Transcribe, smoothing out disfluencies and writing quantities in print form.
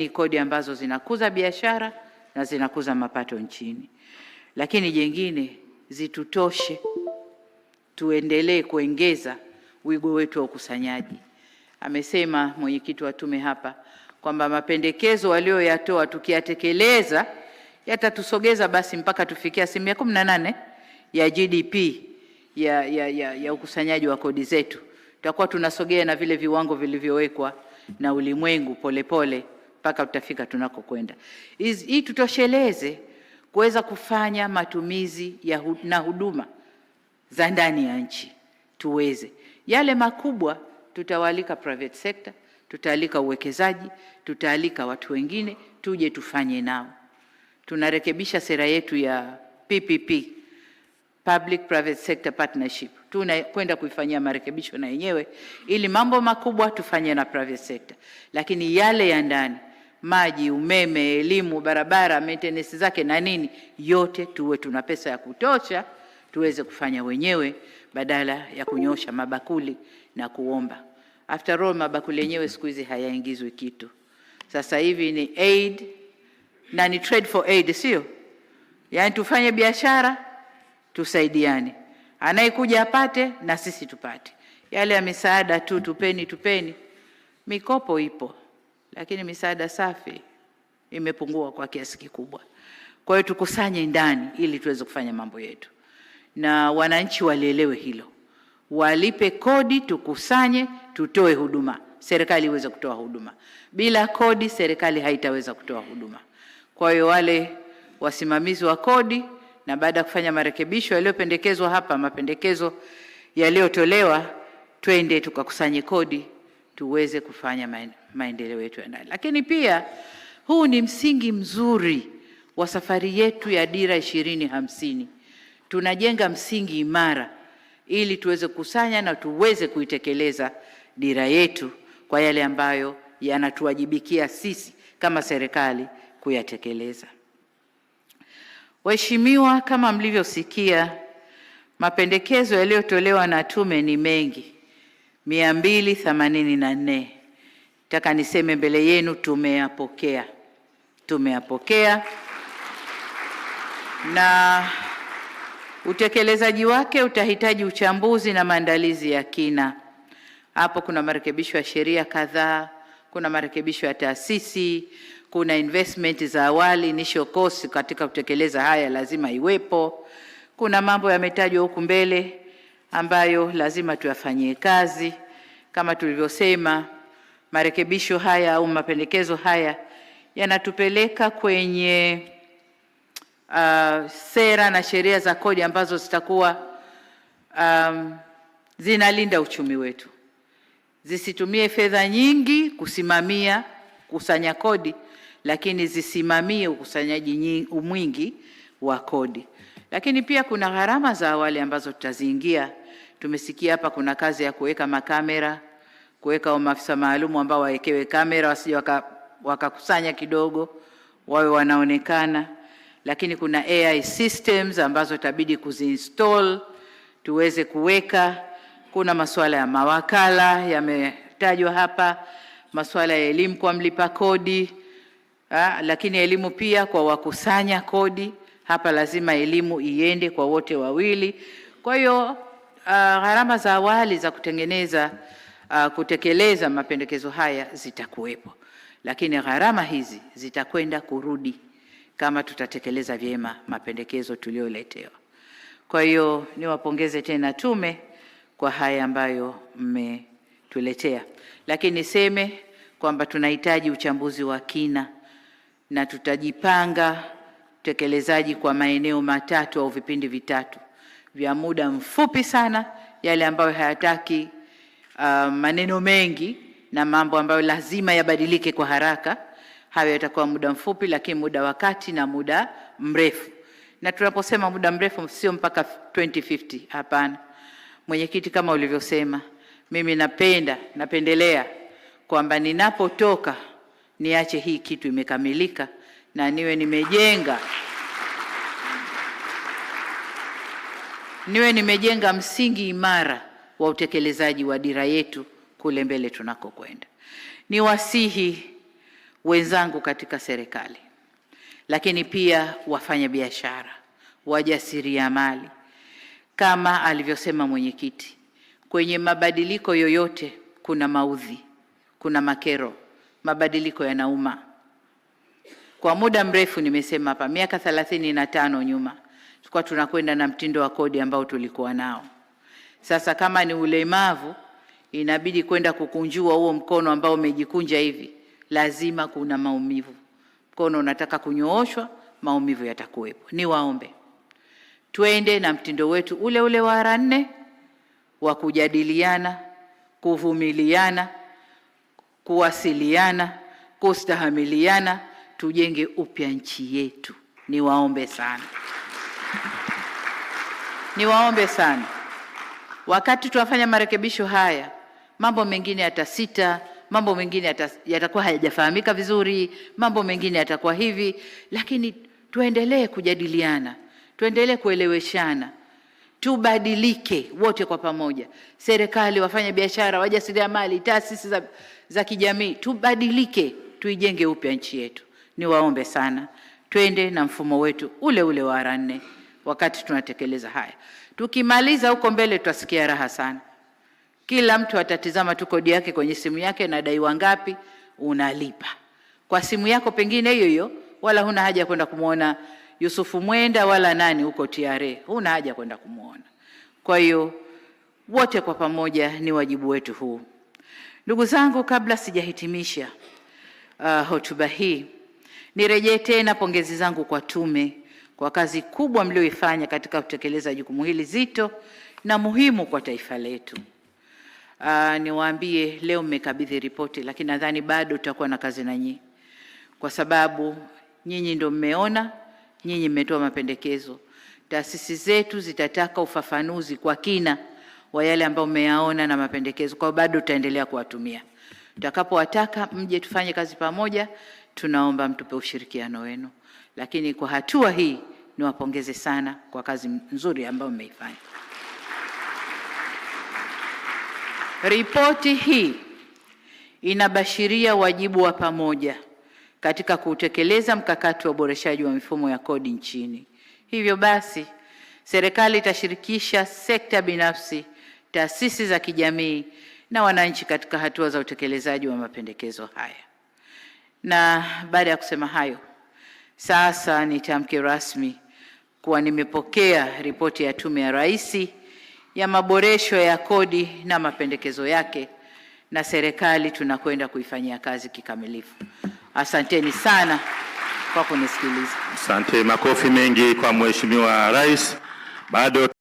ni kodi ambazo zinakuza biashara na zinakuza mapato nchini. Lakini jengine zitutoshe tuendelee kuongeza wigo wetu wa ukusanyaji. Amesema mwenyekiti wa tume hapa kwamba mapendekezo walioyatoa tukiyatekeleza yatatusogeza basi mpaka tufikia 18% ya GDP ya ukusanyaji wa kodi zetu. Tutakuwa tunasogea na vile viwango vilivyowekwa na ulimwengu polepole mpaka tutafika tunakokwenda. Hii tutosheleze kuweza kufanya matumizi na huduma za ndani ya nchi. Tuweze yale makubwa, tutawalika private sector, tutaalika uwekezaji, tutaalika watu wengine tuje tufanye nao. Tunarekebisha sera yetu ya PPP, Public Private Sector Partnership. Tunakwenda kuifanyia marekebisho na yenyewe ili mambo makubwa tufanye na private sector, lakini yale ya ndani, maji, umeme, elimu, barabara, maintenance zake na nini, yote tuwe tuna pesa ya kutosha tuweze kufanya wenyewe badala ya kunyosha mabakuli na kuomba. After all, mabakuli yenyewe siku hizi hayaingizwi kitu. Sasa hivi ni aid na ni trade for aid, sio? Yaani tufanye biashara, tusaidiane. Anayekuja apate na sisi tupate. Yale ya misaada tu tupeni. Mikopo ipo, lakini misaada safi imepungua kwa kiasi kikubwa. Kwa hiyo tukusanye ndani ili tuweze kufanya mambo yetu. Na wananchi walielewe hilo. Walipe kodi, tukusanye, tutoe huduma. Serikali iweze kutoa huduma. Bila kodi serikali haitaweza kutoa huduma. Kwa hiyo wale wasimamizi wa kodi, na baada ya kufanya marekebisho yaliyopendekezwa hapa, mapendekezo yaliyotolewa, twende tukakusanye kodi tuweze kufanya maendeleo yetu ya ndani. Lakini pia huu ni msingi mzuri wa safari yetu ya Dira 2050. Tunajenga msingi imara ili tuweze kukusanya na tuweze kuitekeleza dira yetu kwa yale ambayo yanatuwajibikia sisi kama serikali kuyatekeleza. Waheshimiwa, kama mlivyosikia, mapendekezo yaliyotolewa na tume ni mengi, 284. Nataka niseme mbele yenu tumeyapokea na utekelezaji wake utahitaji uchambuzi na maandalizi ya kina. Hapo kuna marekebisho ya sheria kadhaa, kuna marekebisho ya taasisi, kuna investment za awali, initial cost katika kutekeleza haya lazima iwepo. Kuna mambo yametajwa huku mbele ambayo lazima tuyafanyie kazi. Kama tulivyosema, marekebisho haya au mapendekezo haya yanatupeleka kwenye sera na sheria za kodi ambazo zitakuwa zinalinda uchumi wetu. Zisitumie fedha nyingi kusimamia kusanya kodi, lakini zisimamie ukusanyaji mwingi wa kodi. Lakini pia kuna gharama za awali ambazo tutaziingia. Tumesikia hapa kuna kazi ya kuweka makamera, kuweka maafisa maalumu ambao wawekewe kamera wasije wakakusanya kidogo, wawe wanaonekana. Lakini kuna AI systems ambazo itabidi kuziinstall tuweze kuweka. Kuna masuala ya mawakala yametajwa hapa, masuala ya elimu kwa mlipa kodi, lakini elimu pia kwa wakusanya kodi. Hapa lazima elimu iende kwa wote wawili. Kwa hiyo gharama za awali za kutekeleza mapendekezo haya zitakuwepo, lakini gharama hizi zitakwenda kurudi kama tutatekeleza vyema mapendekezo tulioletewa. Kwa hiyo niwapongeze tena tume kwa haya ambayo mmetuletea, lakini niseme kwamba tunahitaji uchambuzi wa kina na tutajipanga utekelezaji kwa maeneo matatu au vipindi vitatu vya muda mfupi sana, yale ambayo hayataki maneno mengi na mambo ambayo lazima yabadilike kwa haraka. Hayo yatakuwa muda mfupi, lakini muda wa kati na muda mrefu. Na tunaposema muda mrefu sio mpaka 2050, hapana. Mwenyekiti, kama ulivyosema, mimi napendelea kwamba ninapotoka niache hii kitu imekamilika na niwe nimejenga msingi imara wa utekelezaji wa dira yetu kule mbele tunakokwenda. Niwasihi wenzangu katika serikali, lakini pia wafanya biashara, wajasiriamali, kama alivyosema mwenyekiti, kwenye mabadiliko yoyote kuna maudhi, kuna makero, mabadiliko yanauma. Kwa muda mrefu nimesema hapa, miaka 35 nyuma tulikuwa tunakwenda na mtindo wa kodi ambao tulikuwa nao. Sasa kama ni ulemavu, inabidi kwenda kukunjua huo mkono ambao umejikunja hivi, lazima kuna maumivu. Mkono unataka kunyooshwa, maumivu yatakuwepo. Niwaombe twende na mtindo wetu ule ule wa R4 wa kujadiliana, kuvumiliana, kuwasiliana, kustahamiliana, tujenge upya nchi yetu. Niwaombe sana. Niwaombe sana. Wakati tunafanya marekebisho haya, mambo mengine yatasita, mambo mengine yatakuwa hayajafahamika vizuri, mambo mengine yatakuwa hivi, lakini tuendelee kujadiliana, tuendelee kueleweshana, tubadilike wote kwa pamoja. Serikali, wafanya biashara, wajasiriamali, taasisi za kijamii, tubadilike, tuijenge upya nchi yetu. Niwaombe sana, twende na mfumo wetu ule ule wa R4 wakati tunatekeleza haya. Tukimaliza huko mbele tutasikia raha sana. Kila mtu atatizama tu kodi yake kwenye simu yake, na daiwa ngapi, unalipa kwa simu yako pengine hiyo hiyo, wala huna haja kwenda kumuona Yusufu Mwenda wala nani huko TRA, huna haja kwenda kumuona. Kwa hiyo wote kwa pamoja ni wajibu wetu huu. Ndugu zangu, kabla sijahitimisha hotuba hii, nirejee tena pongezi zangu kwa tume kwa kazi kubwa mlioifanya katika kutekeleza jukumu hili zito na muhimu kwa taifa letu. Niwaambie leo mmekabidhi ripoti, lakini nadhani bado tutakuwa na kazi na nyinyi, kwa sababu nyinyi ndio mmeona, nyinyi mmetoa mapendekezo. Taasisi zetu zitataka ufafanuzi kwa kina wa yale ambayo mmeyaona na mapendekezo, kwa bado tutaendelea kuwatumia. Tutakapowataka mje tufanye kazi pamoja, tunaomba mtupe ushirikiano wenu. Lakini kwa hatua hii niwapongeze sana kwa kazi nzuri ambayo mmeifanya. Ripoti hii inabashiria wajibu wa pamoja katika kutekeleza mkakati wa uboreshaji wa mifumo ya kodi nchini. Hivyo basi, serikali itashirikisha sekta binafsi, taasisi za kijamii na wananchi katika hatua za utekelezaji wa mapendekezo haya. Na baada ya kusema hayo, sasa nitamke rasmi kuwa nimepokea ripoti ya Tume ya Rais ya maboresho ya kodi na mapendekezo yake, na serikali tunakwenda kuifanyia kazi kikamilifu. Asanteni sana kwa kunisikiliza. Asante, makofi mengi kwa Mheshimiwa Rais. Bado